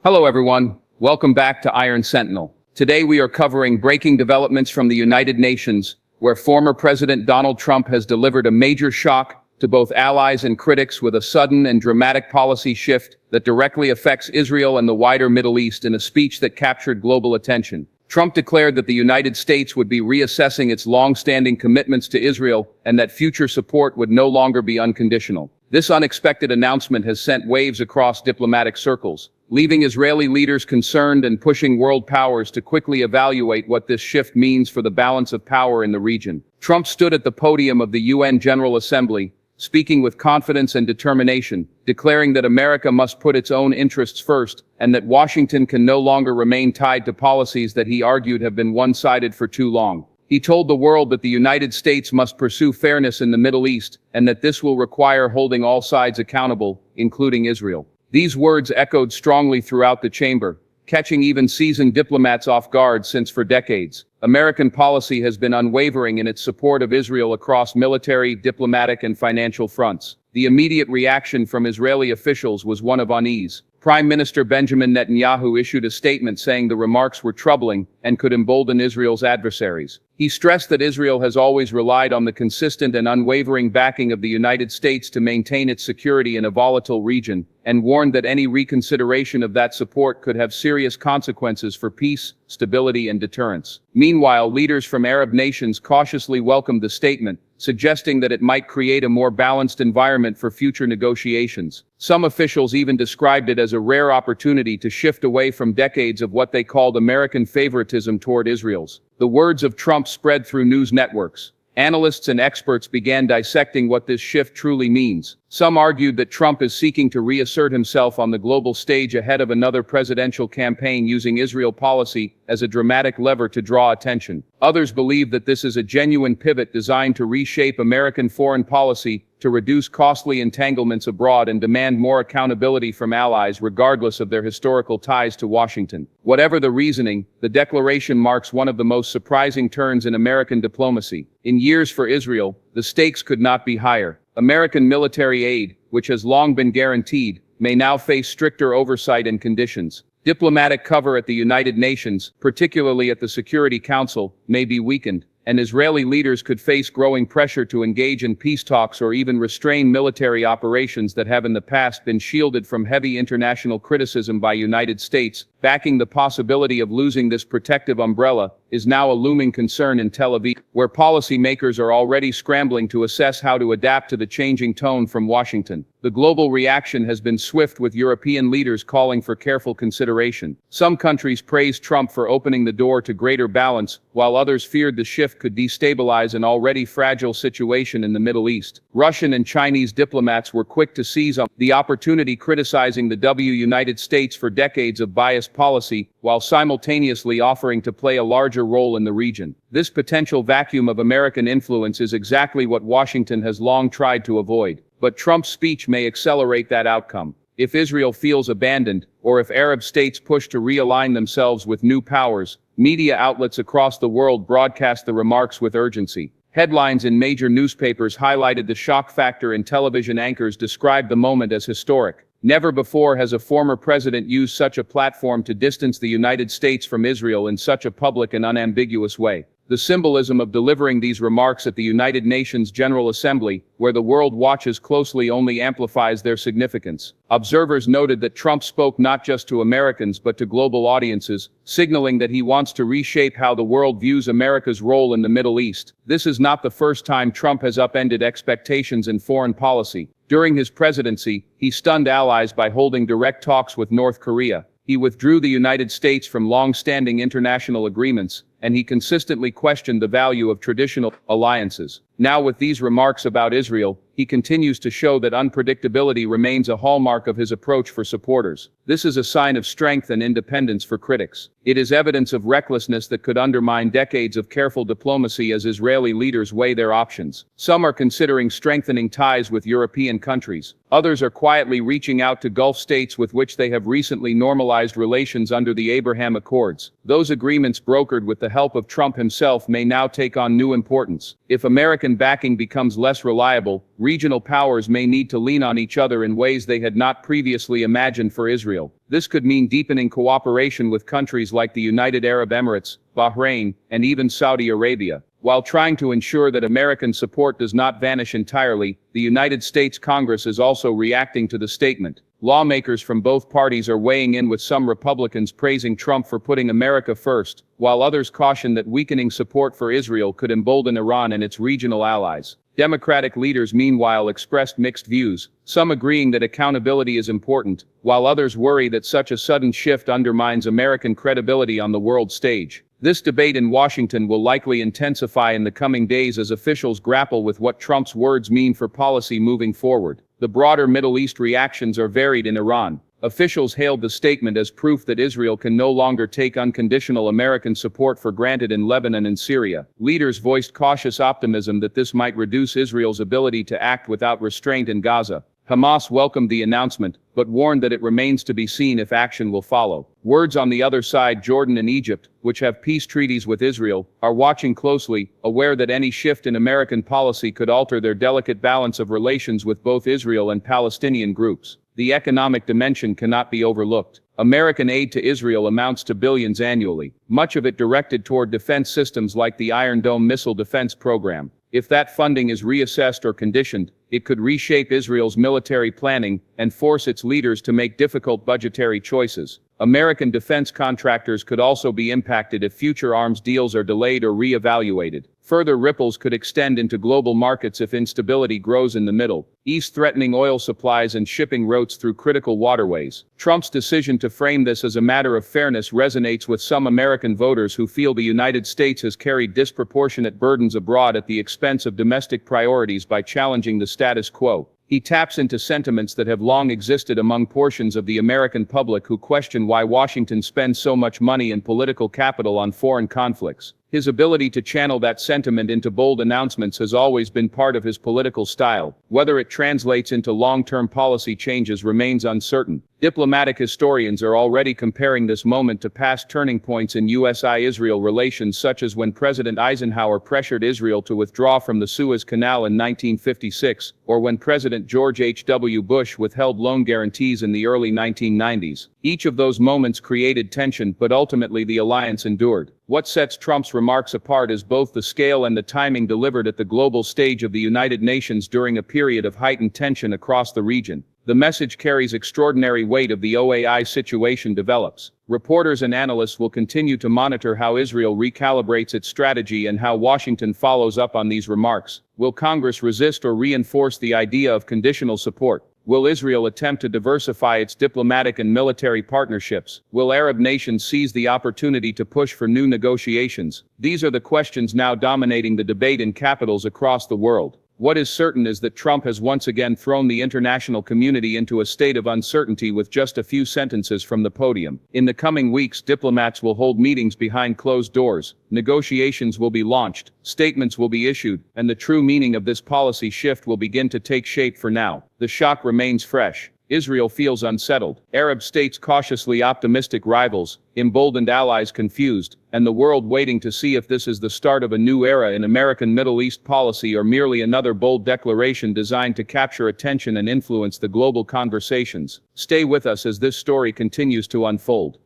Hello everyone, welcome back to Iron Sentinel. Today we are covering breaking developments from the United Nations, where former President Donald Trump has delivered a major shock to both allies and critics with a sudden and dramatic policy shift that directly affects Israel and the wider Middle East in a speech that captured global attention. Trump declared that the United States would be reassessing its long-standing commitments to Israel and that future support would no longer be unconditional. This unexpected announcement has sent waves across diplomatic circles, leaving Israeli leaders concerned and pushing world powers to quickly evaluate what this shift means for the balance of power in the region. Trump stood at the podium of the UN General Assembly, speaking with confidence and determination, declaring that America must put its own interests first and that Washington can no longer remain tied to policies that he argued have been one-sided for too long. He told the world that the United States must pursue fairness in the Middle East and that this will require holding all sides accountable, including Israel. These words echoed strongly throughout the chamber, catching even seasoned diplomats off guard since for decades, American policy has been unwavering in its support of Israel across military, diplomatic, and financial fronts. The immediate reaction from Israeli officials was one of unease. Prime Minister Benjamin Netanyahu issued a statement saying the remarks were troubling and could embolden Israel's adversaries. He stressed that Israel has always relied on the consistent and unwavering backing of the United States to maintain its security in a volatile region, and warned that any reconsideration of that support could have serious consequences for peace, stability, and deterrence. Meanwhile, leaders from Arab nations cautiously welcomed the statement, suggesting that it might create a more balanced environment for future negotiations. Some officials even described it as a rare opportunity to shift away from decades of what they called American favoritism toward Israel's. The words of Trump spread through news networks. Analysts and experts began dissecting what this shift truly means. Some argued that Trump is seeking to reassert himself on the global stage ahead of another presidential campaign using Israel policy as a dramatic lever to draw attention. Others believe that this is a genuine pivot designed to reshape American foreign policy to reduce costly entanglements abroad and demand more accountability from allies regardless of their historical ties to Washington. Whatever the reasoning, the declaration marks one of the most surprising turns in American diplomacy. In years for Israel, the stakes could not be higher. American military aid, which has long been guaranteed, may now face stricter oversight and conditions. Diplomatic cover at the United Nations, particularly at the Security Council, may be weakened, and Israeli leaders could face growing pressure to engage in peace talks or even restrain military operations that have in the past been shielded from heavy international criticism by United States. Backing the possibility of losing this protective umbrella is now a looming concern in Tel Aviv, where policymakers are already scrambling to assess how to adapt to the changing tone from Washington. The global reaction has been swift, with European leaders calling for careful consideration. Some countries praised Trump for opening the door to greater balance, while others feared the shift could destabilize an already fragile situation in the Middle East. Russian and Chinese diplomats were quick to seize on the opportunity, criticizing the United States for decades of biased policy, while simultaneously offering to play a larger role in the region. This potential vacuum of American influence is exactly what Washington has long tried to avoid. But Trump's speech may accelerate that outcome. If Israel feels abandoned, or if Arab states push to realign themselves with new powers, media outlets across the world broadcast the remarks with urgency. Headlines in major newspapers highlighted the shock factor, and television anchors described the moment as historic. Never before has a former president used such a platform to distance the United States from Israel in such a public and unambiguous way. The symbolism of delivering these remarks at the United Nations General Assembly, where the world watches closely, only amplifies their significance. Observers noted that Trump spoke not just to Americans but to global audiences, signaling that he wants to reshape how the world views America's role in the Middle East. This is not the first time Trump has upended expectations in foreign policy. During his presidency, he stunned allies by holding direct talks with North Korea. He withdrew the United States from long-standing international agreements, and he consistently questioned the value of traditional alliances. Now, with these remarks about Israel, he continues to show that unpredictability remains a hallmark of his approach for supporters. This is a sign of strength and independence for critics. It is evidence of recklessness that could undermine decades of careful diplomacy as Israeli leaders weigh their options. Some are considering strengthening ties with European countries. Others are quietly reaching out to Gulf states with which they have recently normalized relations under the Abraham Accords. Those agreements, brokered with the help of Trump himself, may now take on new importance. If American American backing becomes less reliable, regional powers may need to lean on each other in ways they had not previously imagined for Israel. This could mean deepening cooperation with countries like the United Arab Emirates, Bahrain, and even Saudi Arabia. While trying to ensure that American support does not vanish entirely, the United States Congress is also reacting to the statement. Lawmakers from both parties are weighing in, with some Republicans praising Trump for putting America first, while others caution that weakening support for Israel could embolden Iran and its regional allies. Democratic leaders meanwhile expressed mixed views, some agreeing that accountability is important, while others worry that such a sudden shift undermines American credibility on the world stage. This debate in Washington will likely intensify in the coming days as officials grapple with what Trump's words mean for policy moving forward. The broader Middle East reactions are varied in Iran. Officials hailed the statement as proof that Israel can no longer take unconditional American support for granted in Lebanon and Syria. Leaders voiced cautious optimism that this might reduce Israel's ability to act without restraint in Gaza. Hamas welcomed the announcement, but warned that it remains to be seen if action will follow. Words on the other side: Jordan and Egypt, which have peace treaties with Israel, are watching closely, aware that any shift in American policy could alter their delicate balance of relations with both Israel and Palestinian groups. The economic dimension cannot be overlooked. American aid to Israel amounts to billions annually, much of it directed toward defense systems like the Iron Dome missile defense program. If that funding is reassessed or conditioned, it could reshape Israel's military planning and force its leaders to make difficult budgetary choices. American defense contractors could also be impacted if future arms deals are delayed or re-evaluated. Further ripples could extend into global markets if instability grows in the Middle East, threatening oil supplies and shipping routes through critical waterways. Trump's decision to frame this as a matter of fairness resonates with some American voters who feel the United States has carried disproportionate burdens abroad at the expense of domestic priorities by challenging the status quo. He taps into sentiments that have long existed among portions of the American public who question why Washington spends so much money and political capital on foreign conflicts. His ability to channel that sentiment into bold announcements has always been part of his political style. Whether it translates into long-term policy changes remains uncertain. Diplomatic historians are already comparing this moment to past turning points in U.S.-Israel relations, such as when President Eisenhower pressured Israel to withdraw from the Suez Canal in 1956, or when President George H.W. Bush withheld loan guarantees in the early 1990s. Each of those moments created tension, but ultimately the alliance endured. What sets Trump's remarks apart is both the scale and the timing, delivered at the global stage of the United Nations during a period of heightened tension across the region. The message carries extraordinary weight as the OAI situation develops. Reporters and analysts will continue to monitor how Israel recalibrates its strategy and how Washington follows up on these remarks. Will Congress resist or reinforce the idea of conditional support? Will Israel attempt to diversify its diplomatic and military partnerships? Will Arab nations seize the opportunity to push for new negotiations? These are the questions now dominating the debate in capitals across the world. What is certain is that Trump has once again thrown the international community into a state of uncertainty with just a few sentences from the podium. In the coming weeks, diplomats will hold meetings behind closed doors, negotiations will be launched, statements will be issued, and the true meaning of this policy shift will begin to take shape. For now, the shock remains fresh. Israel feels unsettled, Arab states cautiously optimistic, rivals, emboldened allies confused, and the world waiting to see if this is the start of a new era in American Middle East policy or merely another bold declaration designed to capture attention and influence the global conversations. Stay with us as this story continues to unfold.